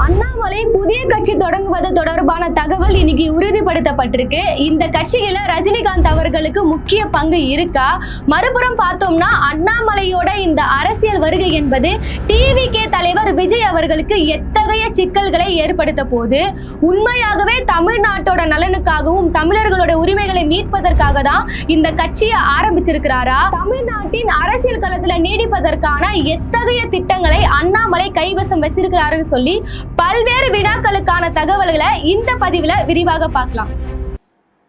அண்ணாமலை புதிய கட்சி தொடங்குவது தொடர்பான தகவல் இன்னைக்கு உறுதிப்படுத்தப்பட்டிருக்கு. இந்த கட்சியில ரஜினிகாந்த் அவர்களுக்கு முக்கிய பங்கு இருக்கா? மறுபுறம் பார்த்தோம்னா அண்ணாமலையோட இந்த அரசியல் வருகை என்பது டிவிகே தலைவர் விஜய் அவர்களுக்கு எத்தகைய சிக்கல்களை ஏற்படுத்த போது? உண்மையாகவே தமிழ்நாட்டோட நலனுக்காகவும் தமிழர்களோட உரிமைகளை மீட்பதற்காக தான் இந்த கட்சியை ஆரம்பிச்சிருக்கிறாரா? தமிழ்நாட்டின் அரசியல் களத்துல நீடிப்பதற்கான எத்தகைய திட்டங்களை அண்ணாமலை கைவசம் வச்சிருக்கிறாருன்னு சொல்லி பல்வேறு வினாக்களுக்கான தகவல்களை இந்த பதிவுல விரிவாக பார்க்கலாம்.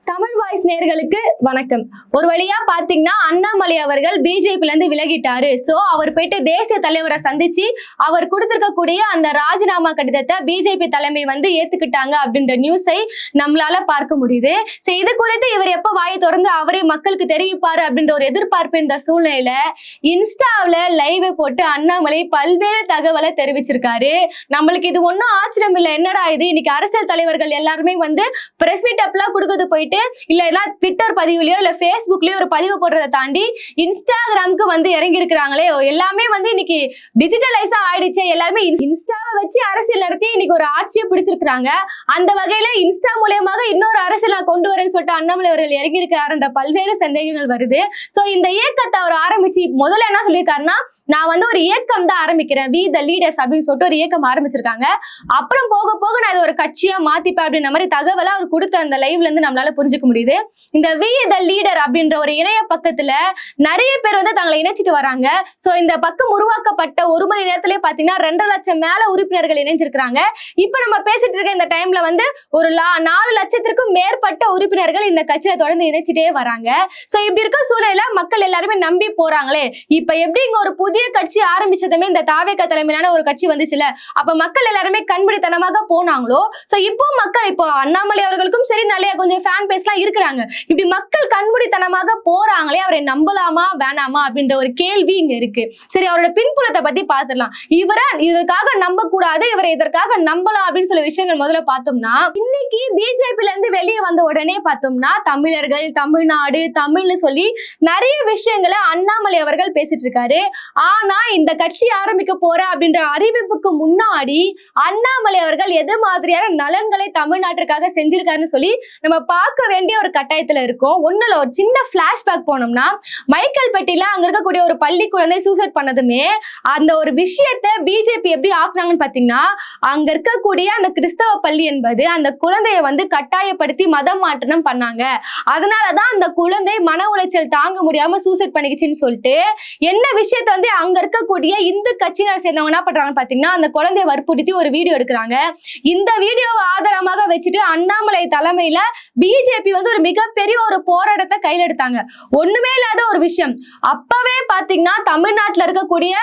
தமிழ் வாய்ஸ் நேயர்களுக்கு வணக்கம். ஒரு வழியா பாத்தீங்கன்னா அண்ணாமலை அவர்கள் பிஜேபில இருந்து விலகிட்டாரு. சோ அவர் போயிட்டு தேசிய தலைவரை சந்திச்சு அவர் கொடுத்திருக்கக்கூடிய அந்த ராஜினாமா கடிதத்தை பிஜேபி தலைமை ஏத்துக்கிட்டாங்க அப்படின்ற நியூஸை நம்மளால பார்க்க முடியுது. சோ இது குறித்து இவர் எப்ப வாயை திறந்து அவரே மக்களுக்கு தெரிவிப்பாரு அப்படின்ற ஒரு எதிர்பார்ப்பு இந்த சூழ்நிலையில இன்ஸ்டாவில லைவ் போட்டு அண்ணாமலை பல்வேறு தகவலை தெரிவிச்சிருக்காரு. நம்மளுக்கு இது ஒன்னும் ஆச்சரியம் இல்லை. என்னடா இது, இன்னைக்கு அரசியல் தலைவர்கள் எல்லாருமே பிரஸ் மீட் அப்லாம் கொடுக்கறது போயிட்டு இல்ல ட்விட்டர் பதிவுலயோ இல்ல பேஸ்புக்லயோ ஒரு பதிவு போடுறதை தாண்டி இன்ஸ்டாகிராமுக்கு இறங்கி இருக்கிறாங்களே. எல்லாமே இன்னைக்கு டிஜிட்டலைஸா ஆயிடுச்சு. எல்லாருமே இன்ஸ்டாவை வச்சு அரசியல் நடத்தி இன்னைக்கு ஒரு ஆட்சியை பிடிச்சிருக்காங்க. அந்த வகையில இன்ஸ்டா மூலமாக இன்னொரு அரசியல் நான் கொண்டு வரேன்னு சொல்லிட்டு அண்ணாமலை அவர்கள் இறங்கி இருக்கிறாருன்ற பல்வேறு சந்தேகங்கள் வருது. சோ இந்த இயக்கத்தை அவர் ஆரம்பிச்சு முதல்ல என்ன சொல்லியிருக்காருன்னா, நான் ஒரு இயக்கம் தான் ஆரம்பிக்கிறேன், வி த லீடர்ஸ் அப்படின்னு சொல்லிட்டு ஒரு இயக்கம் ஆரம்பிச்சிருக்காங்க. அப்புறம் போக போக நான் இது ஒரு கட்சியா மாத்திப்பேன் அப்படின்ற மாதிரி தகவலை அவர் கொடுத்த அந்த லைவ்ல இருந்து நம்மளால புரிஞ்சுக்க முடியுது. இந்த வி த லீடர் அப்படின்ற ஒரு இணைய பக்கத்துல நிறைய பேர் தங்களை இணைச்சிட்டு வராங்க. சோ இந்த பக்கம் உருவாக்கப்பட்ட ஒரு மணி நேரத்திலே பாத்தீங்கன்னா 2 லட்சம் மேல உறுப்பினர்கள் இணைஞ்சிருக்கிறாங்க. இப்ப நம்ம பேசிட்டு இருக்க இந்த டைம்ல ஒரு 4 லட்சத்திற்கும் மேற்பட்ட உறுப்பினர்கள் இந்த கட்சியில தொடர்ந்து இணைச்சிட்டே வராங்க. சோ இப்படி இருக்க சூழ்நிலையில மக்கள் எல்லாருமே நம்பி போறாங்களே. இப்ப எப்படி இங்க ஒரு புதிய கட்சி ஆரம்பிச்சதுமே இந்த தாவேக தலைமையிலான ஒரு கட்சி வந்துச்சுல, அப்ப மக்கள் எல்லாருமே கண்பிடித்தனமாக போனாங்களோ. சோ இப்போ மக்கள் இப்போ அண்ணாமலை அவர்களுக்கும் சரி நிறைய கொஞ்சம் ஃபேன் பேஸ்லாம் இருக்கிறாங்க. இப்படி மக்கள் கண்பிடித்தனமாக போறாங்களே, அவரை நம்பலாமா வேணாமா அப்படின்ற ஒரு கேள்வி இங்க இருக்கு. சரி, அவரோட பின்புலத்தை பத்தி பார்த்துடலாம். இவரை இதற்காக நம்ப கூடாது, இவரை இதற்காக நம்பலாம் அப்படின்னு சில விஷயங்கள் முதல்ல பார்த்தோம்னா, இன்னைக்கு பிஜேபில இருந்து வெளியே வந்த உடனே பார்த்தோம்னா தமிழர்கள், தமிழ்நாடு, தமிழ்னு சொல்லி நிறைய விஷயங்களை அண்ணாமலை அவர்கள் பேசிட்டு இருக்காரு. ஆனா இந்த கட்சி ஆரம்பிக்க போற அப்படின்ற அறிவிப்புக்கு முன்னாடி அண்ணாமலை அவர்கள் எது மாதிரியான நலன்களை தமிழ்நாட்டிற்காக செஞ்சிருக்காருன்னு சொல்லி நம்ம பார்க்க வேண்டிய ஒரு கட்டாயத்துல இருக்கும். ஒண்ணுல ஒரு சின்ன பிளாஷ்பேக் போனோம்னா, மைக்கேல்பட்டியில அங்க இருக்கக்கூடிய ஒரு பள்ளி குழந்தை சூசைட் பண்ணதுமே அந்த ஒரு விஷயத்தை பிஜேபி எப்படி ஆக்குனாங்கன்னு பாத்தீங்கன்னா, அங்க இருக்கக்கூடிய அந்த கிறிஸ்தவ பள்ளி என்பது அந்த குழந்தைய கட்டாயப்படுத்தி மதம் மாற்றம் பண்ணாங்க. அதனாலதான் அந்த குழந்தை மன உளைச்சல் தாங்க முடியாம சூசைட் பண்ணிக்கிச்சுன்னு சொல்லிட்டு என்ன விஷயத்த அங்க இருக்கக்கூடிய இந்து கட்சியினர் சேர்ந்தவங்க என்ன பண்றாங்கன்னு பாத்தீங்கன்னா, அந்த குழந்தைய வற்புறுத்தி ஒரு வீடியோ எடுக்கிறாங்க. இந்த வீடியோவை ஆதாரமாக வச்சுட்டு அண்ணாமலை தலைமையில பிஜேபி ஒரு மிகப்பெரிய ஒரு போராட்டத்தை கையில எடுத்தாங்க. ஒண்ணுமே இல்லாத ஒரு விஷயம். அப்பவே பாத்தீங்கன்னா தமிழ்நாட்டுல இருக்கக்கூடிய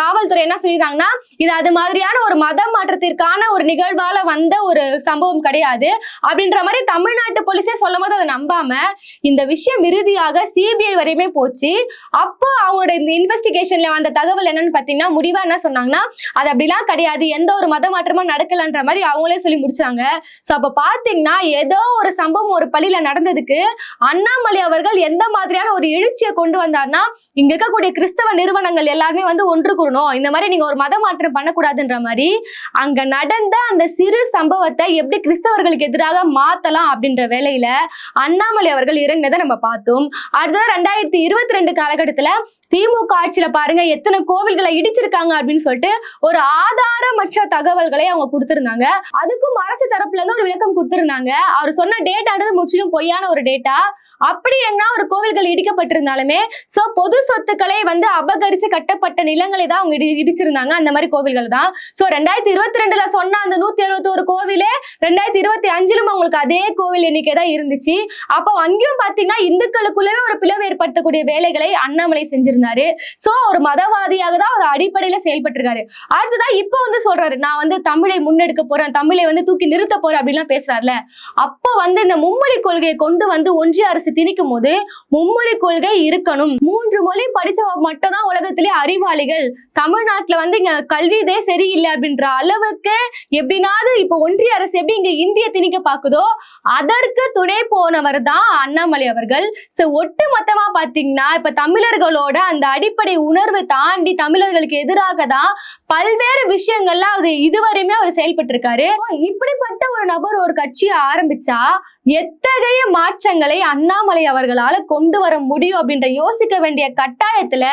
காவல்துறை என்ன சொல்லியிருந்தாங்கன்னா, இது அது மாதிரியான ஒரு மத மாற்றத்திற்கான ஒரு நிகழ்வால வந்த ஒரு சம்பவம் கிடையாது அப்படின்ற மாதிரி தமிழ்நாட்டு போலீஸே சொல்லும் போது அதை நம்பாம இந்த விஷயம் இறுதியாக சிபிஐ வரையுமே போச்சு. அப்போ அவங்களோட இந்த இன்வெஸ்டிகேஷன்ல வந்த தகவல் என்னன்னு பாத்தீங்கன்னா, முடிவா என்ன சொன்னாங்கன்னா, அது அப்படிலாம் கிடையாது, எந்த ஒரு மத மாற்றமும் நடக்கலன்ற மாதிரி அவங்களே சொல்லி முடிச்சாங்க. சோ அப்ப பாத்தீங்கன்னா ஏதோ ஒரு சம்பவம் ஒரு பள்ளியில நடந்ததுக்கு அண்ணாமலை அவர்கள் எந்த மாதிரியான ஒரு எழுச்சியை கொண்டு வந்தார்னா, இங்க இருக்கக்கூடிய கிறிஸ்தவ நிறுவனங்கள் எல்லாருமே ஒன்று கூறணும், இந்த மாதிரி நீங்க ஒரு மத மாற்றம் பண்ணக்கூடாதுன்ற மாதிரி அங்க நடந்த அந்த சிறு சம்பவத்தை எப்படி கிறிஸ்தவர்களுக்கு எதிராக மாத்தலாம் அப்படின்ற வேலையில அண்ணாமலை அவர்கள் இறங்கினதை நம்ம பார்த்தோம். அடுத்த 2022 காலகட்டத்துல திமுக ஆட்சியில பாருங்க எத்தனை கோவில்களை இடிச்சிருக்காங்க அப்படின்னு சொல்லிட்டு ஒரு ஆதாரமற்ற தகவல்களை அவங்க கொடுத்திருந்தாங்க. அதுக்கும் அரசு தரப்புல இருந்து ஒரு விளக்கம் கொடுத்திருந்தாங்க. அவர் சொன்ன டேட்டானது முற்றிலும் பொய்யான ஒரு டேட்டா. அப்படி என்ன ஒரு கோவில்கள் இடிக்கப்பட்டிருந்தாலுமே சோ பொது சொத்துக்களை அபகரிச்சு கட்டப்பட்ட நிலங்களை தான் அவங்க இடிச்சிருந்தாங்க. அந்த மாதிரி கோவில்கள் தான். சோ 2022ல சொன்ன அந்த 161 கோவிலே 2025லும் அவங்களுக்கு அதே கோவில் எண்ணிக்கை தான் இருந்துச்சு. அப்போ அங்கேயும் பாத்தீங்கன்னா இந்துக்களுக்குள்ளவே ஒரு பிளவு ஏற்படுத்தக்கூடிய வேலைகளை அண்ணாமலை செஞ்சிருந்தாரு. சோ ஒரு மதவாதியாக தான் ஒரு அடிப்படையில செயல்பட்டு இருக்காரு. அடுத்ததான் இப்போ சொல்றாரு, நான் தமிழை முன்னெடுக்க போறேன், தமிழை தூக்கி நிறுத்த போறேன் அப்படின்லாம் பேசுறாருல. அப்போ இந்த மும்மொழி கொள்கையை கொண்டு ஒன்றிய அரசு திணிக்கும் போது மும்மொழி கொள்கை இருக்கணும், 3 மொழி படிச்சவங்க மட்டும் தான் உலகத்திலே அறிவாளிகள், தமிழ்நாட்டுல இங்க கல்வி இதே சரியில்லை அப்படின்ற அளவுக்கு எப்படினாவது இப்ப ஒன்றிய அரசு எப்படி இங்க இந்திய திணிக்க பாக்குதோ அதற்கு துணை போனவர் தான் அண்ணாமலை அவர்கள். சோ ஒட்டு மொத்தமா பாத்தீங்கன்னா இப்ப தமிழர்களோட அந்த அடிப்படை உணர்வை தாண்டி தமிழர்களுக்கு எதிராக தான் பல்வேறு விஷயங்கள்ல அது இதுவரையுமே அவர் செயல்பட்டு இருக்காரு. இப்படிப்பட்ட ஒரு நபர் ஒரு கட்சியை ஆரம்பிச்சா எத்தகைய மாற்றங்களை அண்ணாமலை அவர்களால கொண்டு வர முடியும் அப்படின்ற யோசிக்க வேண்டிய கட்டாயத்துல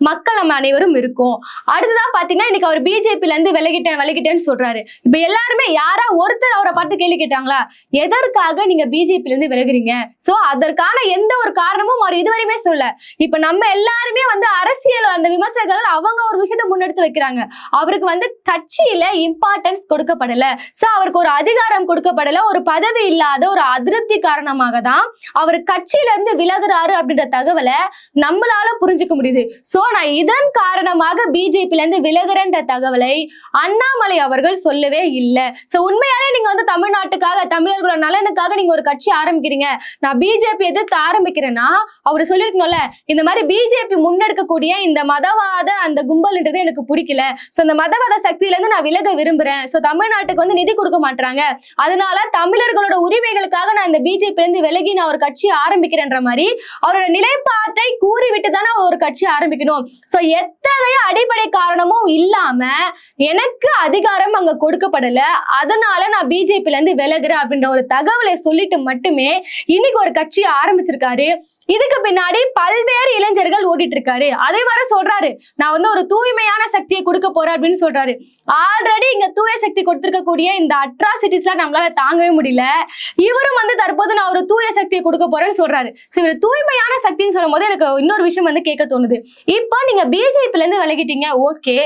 மக்கள் நம்ம அனைவரும் இருக்கும். அடுத்ததா பாத்தீங்கன்னா இன்னைக்கு அவர் பிஜேபில இருந்து விலகிட்டேன்னு சொல்றாரு. இப்ப எல்லாருமே யாரா ஒருத்தர் அவரை பார்த்து கேள்வி கேட்டாங்களா, எதற்காக நீங்க பிஜேபில இருந்து விலகுறீங்க? சோ அதற்கான எந்த ஒரு காரணமும் அவர் இதுவரையுமே சொல்ல. இப்ப நம்ம எல்லாருமே அரசியல் அந்த விமர்சகர்கள் அவங்க ஒரு விஷயத்த முன்னெடுத்து வைக்கிறாங்க. அவருக்கு கட்சியில இம்பார்ட்டன்ஸ் கொடுக்கப்படல, சோ அவருக்கு ஒரு அதிகாரம் கொடுக்கப்படல, ஒரு பதவி இல்லாத ஒரு அதிருப்தி காரணமாக தான் அவர் கட்சியில இருந்து விலகுறாரு அப்படின்ற தகவலை நம்மளால புரிஞ்சுக்க முடியுது. சோ நான் இதன் காரணமாக பிஜேபில இருந்து விலகுறேன்ற தகவலை அண்ணாமலை அவர்கள் சொல்லவே இல்லை. சோ உண்மையாலே நீங்க தமிழ்நாட்டுக்காக தமிழர்களோட நலனுக்காக நீங்க ஒரு கட்சி ஆரம்பிக்கிறீங்க, நான் பிஜேபி எதிர்த்து ஆரம்பிக்கிறேன்னா அவர் சொல்லிருக்கணும்ல, இந்த மாதிரி பிஜேபி முன்னெடுக்கக்கூடிய இந்த மதவாத அந்த கும்பல்ன்றது எனக்கு பிடிக்கல, சோ இந்த மதவாத சக்தியில இருந்து நான் விலக விரும்புறேன், சோ தமிழ்நாட்டுக்கு நிதி கொடுக்க மாட்டாங்க, அதனால தமிழர்களோட உரிமைகளுக்காக நான் இந்த பிஜேபி இருந்து விலகி நான் ஒரு கட்சி ஆரம்பிக்கிறேன்ற மாதிரி அவரோட நிலைப்பாட்டை கூறிவிட்டு தானே ஒரு கட்சி ஆரம்பிக்கணும். சோ எத்தகைய அடிப்படை காரணமும் இல்லாம எனக்கு அதிகாரம் அங்க கொடுக்கப்படல, அதனால நான் பிஜேபில இருந்து விலகுறேன் அப்படின்ற ஒரு தகவலை சொல்லிட்டு மட்டுமே இன்னைக்கு ஒரு கட்சி ஆரம்பிச்சிருக்காரு. இதுக்கு பின்னாடி பல்வேறு இளைஞர்கள் ஓடிட்டு இருக்காரு. அதே மாதிரி சொல்றாரு, நான் ஒரு தூய்மையான சக்தியை கொடுக்க போறேன் அப்படின்னு சொல்றாரு. ஆல்ரெடி இங்க தூய சக்தி கொடுத்திருக்கக்கூடிய இந்த அட்ராசிட்டிஸ் எல்லாம் நம்மளால தாங்கவே முடியல. இவரும் தற்போது நான் ஒரு தூய சக்தியை கொடுக்க போறேன்னு சொல்றாரு. இவர் தூய்மையான சக்தின்னு சொல்லும் போது எனக்கு இன்னொரு விஷயம் கேட்க தோணுது. இப்போ நீங்க பிஜேபில இருந்து விலகிட்டீங்க, ஓகே,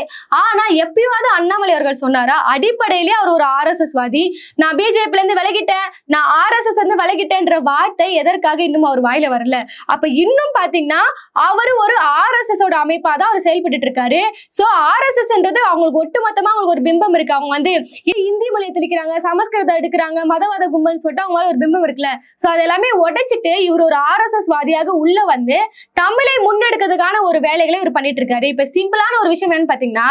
ஆனா எப்பயாவது அண்ணாமலை அவர்கள் சொன்னாரா அடிப்படையிலேயே அவர் ஒரு ஆர்எஸ்எஸ் வாதி, நான் பிஜேபில இருந்து விலகிட்டேன், நான் ஆர்எஸ்எஸ் இருந்து விலகிட்டேன்ற வார்த்தை எதற்காக இன்னும் அவர் வாயில வரல? அப்ப இன்னும் பாத்தீங்கன்னா அவர் ஒரு ஆர்எஸ்எஸ் ஓட அமைப்பா தான் அவர் செயல்பட்டு இருக்காரு. சோ ஆர்எஸ்எஸ் அவங்களுக்கு ஒட்டுமொத்தமா அவங்களுக்கு ஒரு பிம்பம் இருக்கு. அவங்க இந்தி மொழியை தெளிக்கிறாங்க, சமஸ்கிருதம் எடுக்கிறாங்க, மதவாத கும்பல் சொல்லிட்டு அவங்களால ஒரு பிம்பம் இருக்குல்ல. சோ அதெல்லாமே உடைச்சிட்டு இவர் ஒரு ஆர்எஸ்எஸ் வாதியாக உள்ள தமிழை முன்னெடுக்கிறதுக்கான ஒரு வேலைகளை இவர் பண்ணிட்டு இருக்காரு. இப்ப சிம்பிளான ஒரு விஷயம் என்னன்னு பாத்தீங்கன்னா,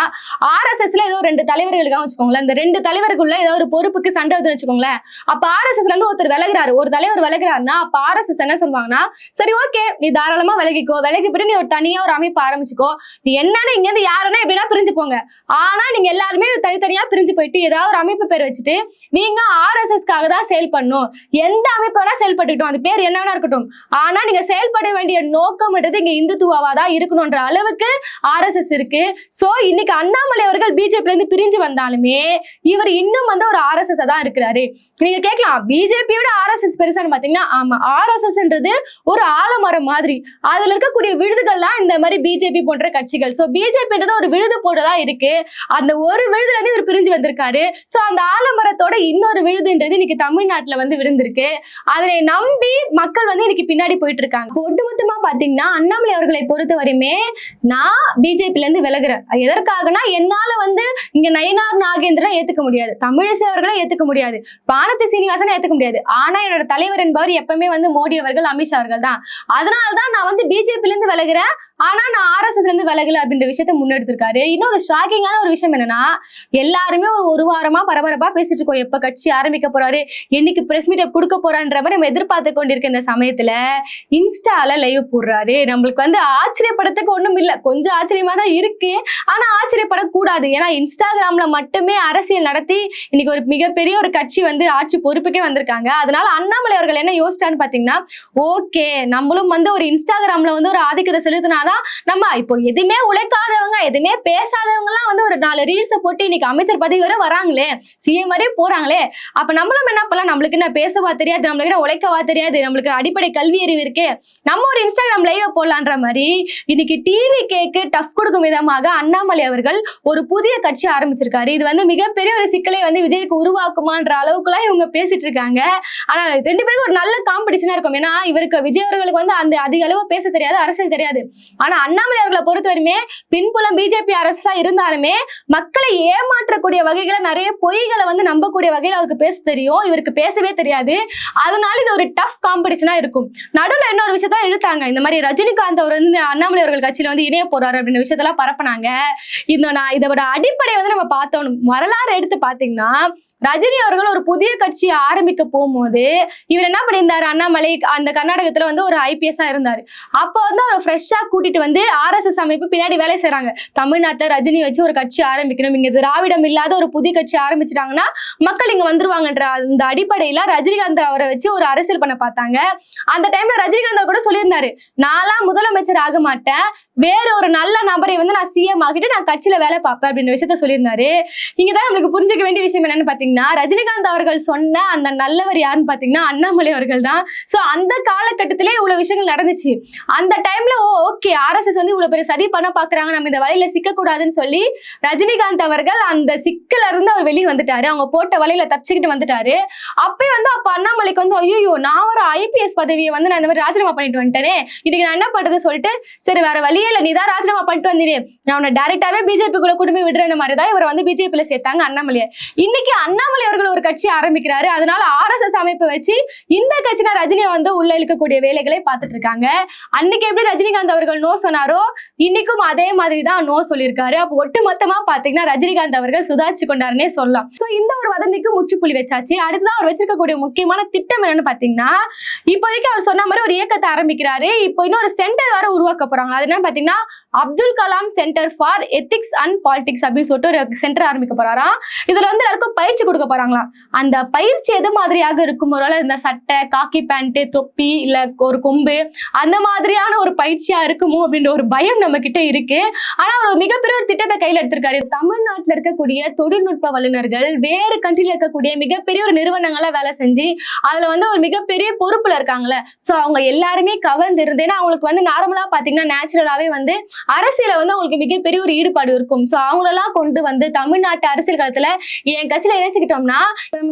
ஆர்எஸ்எஸ்ல ஏதோ 2 தலைவர்களுக்காக வச்சுக்கோங்களேன், இந்த 2 தலைவருக்குள்ள ஏதோ ஒரு பொறுப்புக்கு சண்டை வந்து வச்சுக்கோங்களேன். அப்ப ஆர்எஸ்எஸ்ல இருந்து ஒருத்தர் விலகுறாரு, ஒரு தலைவர் விலகுறாருன்னா அப்ப ஆர்எஸ்எஸ் என்ன சொல்லுவாங்கன்னா, சரி ஓகே நீ தாராளமா விலகிக்கோ, விலகிப்பட்டு நீ ஒரு தனியா ஒரு அமைப்பு ஆரம்பிச்சுக்கோ, நீ என்னன்னு இங்க இருந்து யாருன்னா எப்படின்னா பிரிஞ்சு போங்க, ஆனா நீங்க எல்லாருமே தனித்தனியா பிரிஞ்சு போயிட்டு ஏதாவது ஒரு அமைப்பு பேர் வச்சுட்டு நீங்க ஆர்எஸ்எஸ்க்காக தான் செயல்படணும், எந்த அமைப்பு வேணா செயல்பட்டுக்கிட்டோம், அது பேர் என்ன வேணா இருக்கட்டும், ஆனா நீங்க செயல்பட வேண்டிய நோக்கம் இங்க இந்துத்துவாவா தான் இருக்கணும்ன்ற அளவுக்கு ஆர்எஸ்எஸ் இருக்கு. சோ இன்னைக்கு அண்ணாமலை அவர்கள் பிஜேபி இருந்து பிரிஞ்சு வந்தாலுமே இவர் இன்னும் ஒரு ஆர்எஸ்எஸ் தான் இருக்கிறாரு. நீங்க கேட்கலாம் பிஜேபியோட ஆர்எஸ்எஸ் பெருசான்னு பாத்தீங்கன்னா, ஆமா, ஆர்எஸ்எஸ்ன்றது ஒரு ஆலமரம் மாதிரி, அதுல இருக்கக்கூடிய விழுதுகள்லாம் இந்த மாதிரி பிஜேபி போன்ற கட்சிகள். சோ பிஜேபின்றது ஒரு விழுது போட்டதா இருக்கு, அந்த ஒரு விழுதுல இருந்து இவர் பிரிஞ்சு வந்திருக்காரு. சோ அந்த ஆலமரத்தோட இன்னொரு விழுதுன்றது இன்னைக்கு தமிழ்நாட்டுல விழுந்திருக்கு. அதனை நம்பி மக்கள் இன்னைக்கு பின்னாடி போயிட்டு இருக்காங்க. ஒட்டுமொத்தமா பாத்தீங்கன்னா அண்ணாமலை அவர்களை பொறுத்த வரையுமே நான் பிஜேபில இருந்து விலகுறேன். எதற்காகனா என்னால இங்க நயினார் நாகேந்திரன் ஏத்துக்க முடியாது, தமிழிசை அவர்களை ஏத்துக்க முடியாது, வானதி சீனிவாசன் ஏத்துக்க முடியாது, ஆனா என்னோட தலைவர் என்பவர் எப்பவுமே மோடி அவர்கள், அமித்ஷா அவர்கள் தான். அதனாலதான் நான் பிஜேபில இருந்து விலகுறேன், ஆனா நான் ஆர்எஸ்எஸ்ல இருந்து விலகல அப்படின்ற விஷயத்த முன்னெடுத்திருக்காரு. இன்னொரு ஷாக்கிங்கான ஒரு விஷயம் என்னன்னா, எல்லாருமே ஒரு வாரமா பரபரப்பா பேசிட்டு இருக்கோம், எப்ப கட்சி ஆரம்பிக்க போறாரு, என்னைக்கு பிரஸ் மீட் கொடுக்க போறான்ற மாதிரி நம்ம எதிர்பார்த்து கொண்டிருக்க இந்த சமயத்துல இன்ஸ்டால லைவ் போடுறாரு. நம்மளுக்கு ஆச்சரியப்படத்துக்கு ஒண்ணும் இல்ல, கொஞ்சம் ஆச்சரியமா தான் இருக்கு, ஆனா ஆச்சரியப்படக்கூடாது. ஏன்னா இன்ஸ்டாகிராம்ல மட்டுமே அரசியல் நடத்தி இன்னைக்கு ஒரு மிகப்பெரிய ஒரு கட்சி ஆட்சி பொறுப்புக்கே வந்திருக்காங்க. அதனால அண்ணாமலை அவர்கள் என்ன யோசிச்சான்னு பாத்தீங்கன்னா, ஓகே நம்மளும் ஒரு இன்ஸ்டாகிராம்ல ஒரு ஆதிக்கத்தை செலுத்தினாதான் நம்ம இப்போ எதுவுமே உழைக்காதவங்க, எதுவுமே பேசாதவங்க எல்லாம் ஒரு 4 ரீல்ஸை போட்டு இன்னைக்கு அமைச்சர் பதவி வரை வராங்களே, சிஎம் வரை போறாங்களே, அப்ப நம்மளும் என்ன பண்ணலாம், நம்மளுக்கு என்ன பேசவா தெரியாது, நம்மளுக்கு என்ன உழைக்கவா தெரியாது, நம்மளுக்கு அடிப்படை கல்வி அறிவு இருக்கு, நம்ம ஒரு இன்ஸ்டாகிராம் லைவ் போடலான்ற மாதிரி இன்னைக்கு டிவி கேக்கு டஃப் கொடுக்கும் விதமாக அண்ணாமலை அவர்கள் ஒரு புதிய கட்சி ஆரம்பிச்சிருக்காரு. இது மிகப்பெரிய ஒரு சிக்கலை விஜய்க்கு உருவாக்குமான்ற அளவுக்குலாம் இவங்க பேசிட்டு இருக்காங்க. ஆனா 2 பேருக்கு ஒரு நல்ல காம்படிஷனா இருக்கும். ஏன்னா இவருக்கு விஜய் அவர்களுக்கு அந்த அதிக அளவு பேச தெரியாது, அரசியல் தெரியாது, ஆனா அண்ணாமலை அவர்களை பொறுத்தவரையுமே பின்புலம் பிஜேபி அரசா இருந்தாலுமே மக்களை ஏமாற்றக்கூடிய வகைகளை நிறைய பொய்களை வந்து நம்பக்கூடிய வகையில் அவருக்கு பேச தெரியும், இவருக்கு பேசவே தெரியாது. அதனால இது ஒரு டஃப் காம்படிஷனா இருக்கும். நடுவில் இன்னொரு விஷயத்த இழுத்தாங்க, இந்த மாதிரி ரஜினிகாந்த் அவர் வந்து அண்ணாமலை அவர்கள் கட்சியில வந்து இணைய போறாரு அப்படின்ற விஷயத்தெல்லாம் பரப்பினாங்க. இதோட அடிப்படை வந்து நம்ம பார்த்தோம், வரலாறு எடுத்து பாத்தீங்கன்னா ரஜினி அவர்கள் ஒரு புதிய கட்சியை ஆரம்பிக்க போகும்போது இவர் என்ன பண்ணியிருந்தாரு, அண்ணாமலை அந்த கர்நாடகத்துல வந்து ஒரு ஐபிஎஸ்ஸா இருந்தாரு. அப்போ வந்து அவர் ஃப்ரெஷ்ஷா கூட்டிட்டு வந்து RSS அமைப்பு பின்னாடி வேலை செய்யறாங்க. தமிழ்நாட்டுல ரஜினி வச்சு ஒரு கட்சி ஆரம்பிக்கணும், இங்க திராவிடம் இல்லாத ஒரு புதிய கட்சி ஆரம்பிச்சிட்டாங்கன்னா மக்கள் இங்க வந்துருவாங்கன்ற அந்த அடிப்படையில ரஜினிகாந்த் அவரை வச்சு ஒரு அரசியல் பண்ண பார்த்தாங்க. அந்த டைம்ல ரஜினிகாந்த் கூட சொல்லியிருந்தாரு, நான்லாம் முதலமைச்சர் ஆக மாட்டேன், வேற ஒரு நல்ல நபரை வந்து நான் சிஎம் ஆகிட்டு நான் கட்சியில வேலை பார்ப்பேன் அப்படின்ற விஷயத்த சொல்லியிருந்தாரு. இங்கதான் நம்மளுக்கு புரிஞ்சுக்க வேண்டிய விஷயம் என்னன்னு பாத்தீங்கன்னா, ரஜினிகாந்த் அவர்கள் சொன்ன அந்த நல்லவர் யாருன்னு பாத்தீங்கன்னா அண்ணாமலை அவர்கள் தான். சோ அந்த காலகட்டத்திலே இவ்வளவு விஷயங்கள் நடந்துச்சு. அந்த டைம்ல ஓகே RSS வந்து இவ்வளவு பெரிய சதி பண்ண பாக்குறாங்க, நம்ம இந்த வலையில சிக்க கூடாதுன்னு சொல்லி ரஜினிகாந்த் அவர்கள் அந்த சிக்கல இருந்து அவர் வெளியே வந்துட்டாரு, அவங்க போட்ட வலையில தப்பிச்சுக்கிட்டு வந்துட்டாரு. அப்ப அண்ணாமலைக்கு வந்து ஐயோ நான் ஒரு IPS பதவியை வந்து நான் இந்த மாதிரி ராஜினாமா பண்ணிட்டு வந்துட்டேனே, இன்னைக்கு நான் என்ன பண்றதுன்னு சொல்லிட்டு சரி வேற வழியே இல்ல, நீதான் ராஜினாமா பண்ணிட்டு வந்தீங்க, நான் உன்னை டைரக்டாவே பிஜேபிக்குள்ள கூட்டமே விடுற மாதிரி தான் இவரை வந்து பிஜேபியில சேர்த்தாங்க அண்ணாமலையை. இன்னைக்கு அண்ணாமலை அவர்கள் ஒரு கட்சி ஆரம்பிக்கிறாரு, அதனால RSS அமைப்பு வச்சு இந்த கட்சினா ரஜினியை வந்து உள்ள இழுக்கக்கூடிய வேலைகளை பார்த்துட்டு இருக்காங்க. அன்னைக்கு எப்படி ரஜினிகாந்த் அவர்கள் நோ சொன்னாரோ இன்னைக்கும் அதே மாதிரி தான் நோ சொல்லியிருக்காரு. அப்போ ஒட்டு மொத்தமா பாத்தீங்கன்னா ரஜினிகாந்த் அவர்கள் சுதாரிச்சு கொண்டாருன்னே சொல்லலாம். சோ இந்த ஒரு வதந்திக்கு முற்றுப்புள்ளி வச்சாச்சு. அடுத்ததான் அவர் வச்சிருக்கக்கூடிய முக்கியமான திட்டம் என்னன்னு பாத்தீங்கன்னா, இப்போதைக்கு அவர் சொன்ன மாதிரி ஒரு இயக்கத்தை ஆரம்பிக்கிறாரு. இப்போ இன்னொரு சென்டர் வேற உருவாக்க போறாங்க. அது என்னன்னு பாத்தீங்கன்னா Abdul Kalam centre for ethics and politics அப்படின்னு சொல்லிட்டு ஒரு சென்டர் ஆரம்பிக்க போறாராம். இதுல வந்து எல்லாருக்கும் பயிற்சி கொடுக்க போறாங்களாம். அந்த பயிற்சி எது மாதிரியாக இருக்கும், ஒரு இந்த சட்டை, காக்கி பேண்ட், தொப்பி, இல்ல ஒரு கொம்பு அந்த மாதிரியான ஒரு பயிற்சியா இருக்குமோ அப்படின்ற ஒரு பயம் நம்ம கிட்ட இருக்கு. ஆனா ஒரு மிகப்பெரிய ஒரு திட்டத்தை கையில எடுத்திருக்காரு. தமிழ்நாட்டுல இருக்கக்கூடிய தொழில்நுட்ப வல்லுநர்கள் வேறு கண்ட்ரில இருக்கக்கூடிய மிகப்பெரிய ஒரு நிறுவனங்கள வேலை செஞ்சு அதுல வந்து ஒரு மிகப்பெரிய பொறுப்புல இருக்காங்களே, சோ அவங்க எல்லாருமே கவர்ந்து இருந்தேன்னா அவங்களுக்கு வந்து நார்மலா பாத்தீங்கன்னா நேச்சுரலாவே வந்து அரசியல வந்து அவங்களுக்கு மிகப்பெரிய ஒரு ஈடுபாடு இருக்கும். சோ அவங்களெல்லாம் கொண்டு வந்து தமிழ்நாட்டு அரசியல் காலத்துல என் கட்சியில இணைச்சுக்கிட்டோம்னா,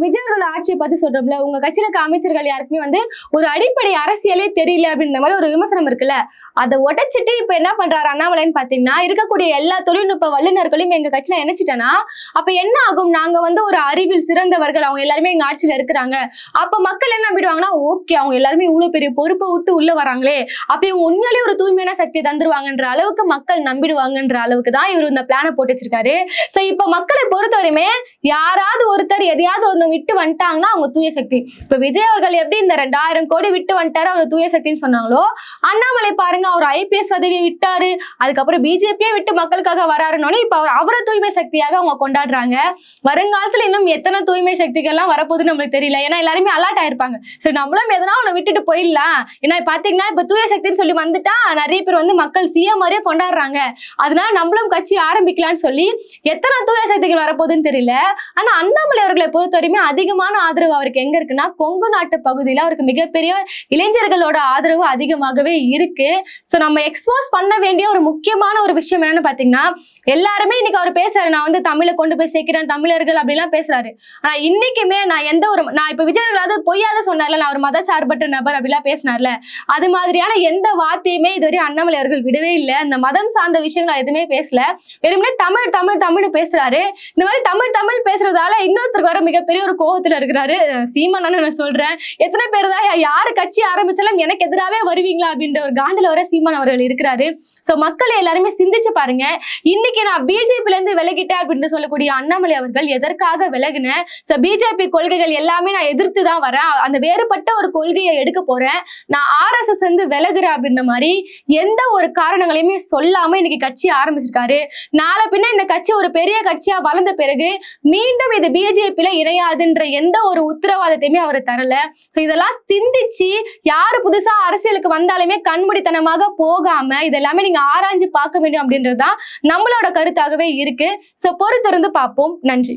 விஜயோட ஆட்சியை பத்தி சொல்றோம்ல, உங்க கட்சியில இருக்க அமைச்சர்கள் யாருக்குமே வந்து ஒரு அடிப்படை அரசியலே தெரியல அப்படின்ற மாதிரி ஒரு விமர்சனம் இருக்குல்ல, அதை உடைச்சிட்டு இப்ப என்ன பண்றாரு அண்ணாமலைன்னு பாத்தீங்கன்னா, இருக்கக்கூடிய எல்லா தொழில்நுட்ப வல்லுநர்களையும் எங்க கட்சியில இணைச்சிட்டேன்னா அப்ப என்ன ஆகும், நாங்க வந்து ஒரு அறிவில் சிறந்தவர்கள், அவங்க எல்லாருமே எங்க ஆட்சியில இருக்கிறாங்க, அப்ப மக்கள் என்ன நம்பிடுவாங்கன்னா ஓகே அவங்க எல்லாருமே இவ்வளவு பெரிய பொறுப்பை விட்டு உள்ள வராங்களே, அப்ப இவங்க உண்மையிலேயே ஒரு தூய்மையான சக்தியை தந்துருவாங்கன்ற அளவுக்கு மக்கள் நம்பிடுவாங்கன்ற அளவுக்கு தான் இவர் இந்த பிளானை போட்டு வச்சிருக்காரு. சோ இப்ப மக்களை பொறுத்தவரையுமே யாராவது ஒருத்தர் எதையாவது ஒண்ணு விட்டு வந்துட்டாங்கன்னா அவங்க தூய சக்தி. இப்ப விஜய் அவர்கள் எப்படி இந்த 2000 கோடி விட்டு வந்துட்டாரு அவர் தூய சக்தின்னு சொன்னாங்களோ, அண்ணாமலை பாருங்க அவர் IPS பதவியை விட்டாரு, அதுக்கப்புறம் பிஜேபியே விட்டு மக்களுக்காக வராருன்னு இப்ப அவரை தூய்மை சக்தியாக அவங்க கொண்டாடுறாங்க. வருங்காலத்துல இன்னும் எத்தனை தூய்மை சக்திகள்லாம் வரப்போகுதுன்னு நம்மளுக்கு தெரியல. ஏன்னா எல்லாருமே அலர்ட் ஆயிருப்பாங்க, சரி நம்மளும் எதனா ஒண்ணு விட்டுட்டு போயிடலாம். ஏன்னா பாத்தீங்கன்னா இப்ப தூய சக்தின்னு சொல்லி வந்துட்டா நிறைய பேர் வந்து மக்கள் சிஎம் மாதிரியே கொண்டாடுறாங்க, அதனால நம்மளும் கட்சி ஆரம்பிக்கலாம்னு சொல்லி எத்தனை தூய சக்திகள் வரப்போகுதுன்னு தெரியல. ஆனா அண்ணாமலை அவர்களை பொறுத்தவரையுமே அதிகமான ஆதரவு அவருக்கு எங்க இருக்குன்னா கொங்கு நாட்டு பகுதியில அவருக்கு மிகப்பெரிய இளைஞர்களோட ஆதரவு அதிகமாகவே இருக்கு. சோ நம்ம எக்ஸ்போஸ் பண்ண வேண்டிய ஒரு முக்கியமான ஒரு விஷயம் என்னன்னு பாத்தீங்கன்னா, எல்லாருமே இன்னைக்கு அவர் பேசுறாரு, நான் வந்து தமிழை கொண்டு போய் சேர்க்கிறேன் தமிழர்கள் அப்படிலாம் பேசுறாரு. ஆனா இன்னைக்குமே நான் இப்ப விஜயர்களாவது பொய்யாத சொன்னார்ல, நான் ஒரு மத சார்பற்ற நபர் அப்படிலாம் பேசினார்ல, அது மாதிரியான எந்த வார்த்தையுமே இதுவரை அண்ணாமலை அவர்கள் விடவே இல்லை. அந்த மதம் சார்ந்த விஷயங்கள் எதுவுமே பேசல, வெறுமனே தமிழ் தமிழ் தமிழ் பேசுறாரு. இந்த மாதிரி தமிழ் தமிழ் பேசுறதால இன்னொருத்தருக்கு வர மிகப்பெரிய ஒரு கோபத்துல இருக்கிறாரு. சீமானு நான் சொல்றேன், எத்தனை பேர் தான் யாரு கட்சி ஆரம்பிச்சாலும் எனக்கு எதிராகவே வருவீங்களா அப்படின்ற ஒரு காண்டில வர சீமான் அவர்கள் இருக்கிறாரு. சோ மக்கள் எல்லாருமே சிந்திச்சு பாருங்க, இன்னைக்கு நான் பிஜேபில இருந்து விலகிட்டேன் அப்படின்னு சொல்லக்கூடிய அண்ணாமலை அவர்கள் எதற்காக விலகுன, சோ பிஜேபி கொள்கைகள் எல்லாமே நான் எதிர்த்து தான் வரேன், அந்த வேறுபட்ட ஒரு கொள்கையை எடுக்க போறேன், நான் RSS வந்து விலகுறேன் அப்படின்ற மாதிரி எந்த ஒரு காரணங்களையுமே சொல்லாம இன்னைக்கு கட்சி ஆரம்பிச்சிருக்காரு. நாளை பின்ன இந்த கட்சி ஒரு பெரிய கட்சியா வளர்ந்த பிறகு மீண்டும் இது பிஜேபியில இணையாதுன்ற எந்த ஒரு உத்தரவாதத்தையுமே அவர் தரல. சோ இதெல்லாம் சிந்திச்சு யாரு புதுசா அரசியலுக்கு வந்தாலுமே கண்மூடித்தனமாக போகாம இதெல்லாமே நீங்க ஆராய்ஞ்சு பார்க்க வேண்டும் அப்படின்றதுதான் நம்மளோட கருத்தாகவே இருக்கு. சோ பொறுத்திருந்து பார்ப்போம். நன்றி.